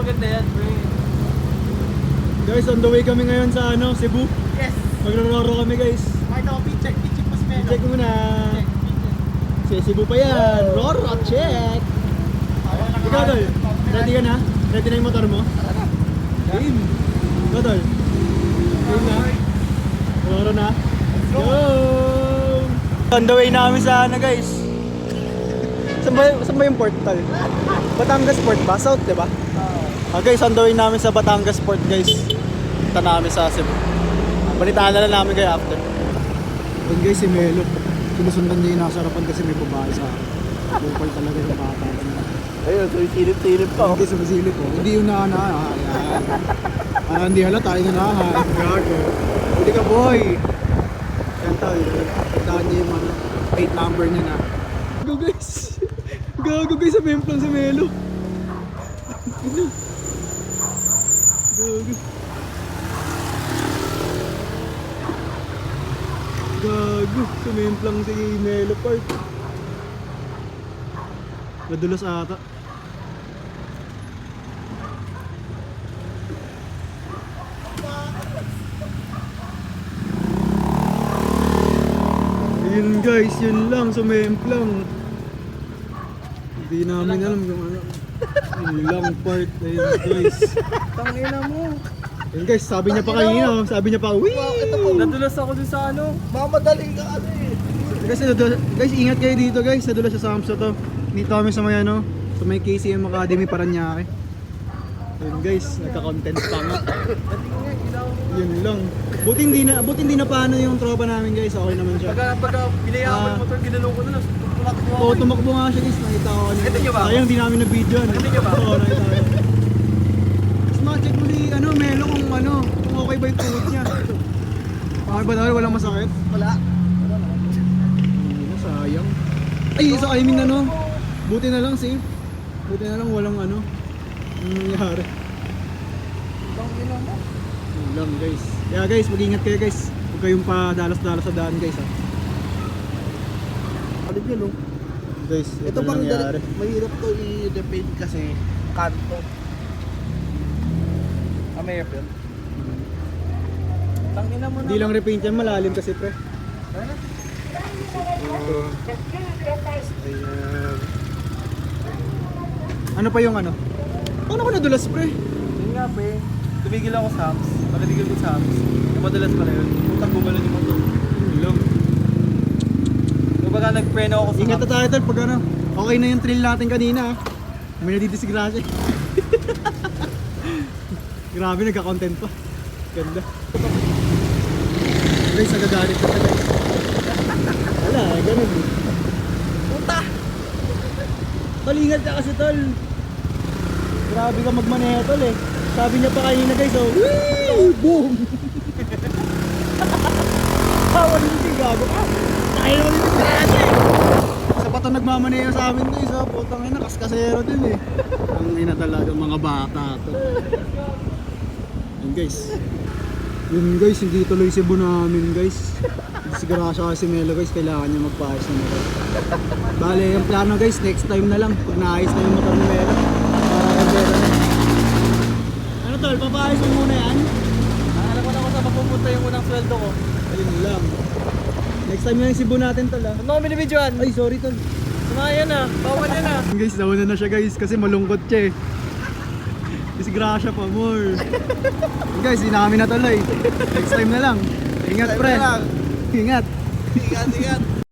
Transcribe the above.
maganda yan, bro. Guys, on the way kami ngayon sa Cebu. Yes! Magrororo kami guys. Makita ko, check mo si Melo. Check mo na. Sa Cebu pa yan. Roro, check. Ikaw, Tol. Ready ka na? Ready na yung motor mo? Game. Ikaw, Tol. Game na? Roro na? Go! On the way namin sa guys. Saan ba yung port, Tol? Batangas Port ba? South, diba? Guys, on the way namin sa Batangas Port, guys. Punta namin sa Cebu. Balitaan na lang namin kayo after. Yun guys, si Melo. Sinusundan niya yung nasa harapan kasi may babae sa akin. Bukal talaga yung bata. Ayun, so silip-silip pa. Hindi sumasilip po. Hindi yung nanahan. Hindi halata, yung nanahan. Gago. Hindi ka boy. Yan tol. Tandaan niya yung plate number niya na. Gago guys. Gago guys, sa memplang si Melo. Gago. Gago, sumimplang si Melo Park. Nadulas ata. Yun guys, yun lang, sumimplang. Hindi namin alam kung ano. Yun lang part, ayun guys. Tangina mo. Yun guys, sabi niya pa kanina, sabi niya pa, wee! Ito po, nadulas ako dun sa ano. Mamadali ka ano eh. Guys, ingat kayo dito guys, nadulas sa Samso to. Dito kami sa may sa may KCM Academy Paranaque. Yun guys, nagka-content pa nga. Yun lang. Buti hindi na paano yung tropa namin guys, okay naman siya. Pagka pinayaan ko yung motor, ginanong ko na lang. Oo, tumakbo nga siya guys, nakita ko kanina. Nakita niyo ba? Sayang, di namin na-videoan. Nakita niyo ba? Oo, nakita ko. Tapos ma-check mo si Melo kung okay ba yung tuhod niya. Okay ba daw, walang masakit? Wala. Sayang. Ay, sa timing na buti na lang safe. Buti na lang walang anong nangyari. Tangina mo. Yun lang guys. Kaya guys, mag-ingat kayo guys. Huwag kayong pa-dalas-dalas sa daan guys ha. Alip yun, no? Guys, Ito na pang nangyari. mahirap to i-repaint kasi kanto. Mahirap yun. Tangina mo na. Hindi lang repaint yan, malalim kasi pre. Ano? Ayan. Ano pa yung ano? Paano ko nadulas pre? Yun nga, pre. Tumigil ako sa hams. Pagkatigil ko sa hams. Madalas pala yun. Putak gumalo yung motor. Yun lang. Kumbaga nagpreno ako sa Ingat na hams. tayo tol pag okay na yung trail natin kanina ha. May nadidisgrasya. Grabe, nagka-content pa. Ganda. Guys, nagagalit na guys. Wala, ganun. Puta! Tol, ingat ka kasi tol. Grabe ka magmaneho tol eh. Sabi niya pa kanina guys, oh. Wee! Boom! Hawa hindi, gago ka. Kaya naman yung disgrasya eh. Sa pa ito nagmamaneho sa amin guys, oh. Putang ina, kaskasero din eh. Ang ina talaga mga bata to. Yun guys. Yun guys, hindi tuloy Cebu namin guys. Disgrasya kasi Melo guys, kailangan niya magpaayos ng motor. Bale, yung plano guys, next time na lang. Pag naayos na yung motor ni Melo. Para pera na. Ano tol, papaayos mo muna yan? Alam ko na kung saan mapupunta yung unang sweldo ko. Ayun lang. Next time na yung Cebu natin tol ah. Ano kami ni Bijuan? Ay, sorry tol. Sumayan na. Bawal yan na. Guys, nauna na siya guys kasi malungkot siya eh. Disgrasya pa more. Guys, hindi na kami natuloy. Next time na lang. Ingat pre. Ingat. Ingat, ingat.